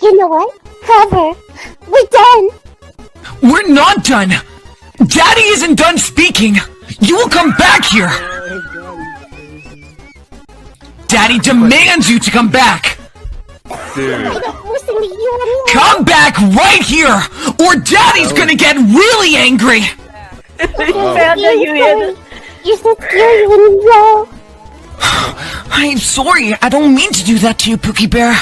You know what? However, we're done. We're not done! Daddy isn't done speaking! You will come back here! Daddy demands you to come back! I don't listen to you anymore. Come back right here! Or Daddy's gonna get really angry! You're so scary when you yell. I'm sorry, I don't mean to do that to you, Pookie Bear.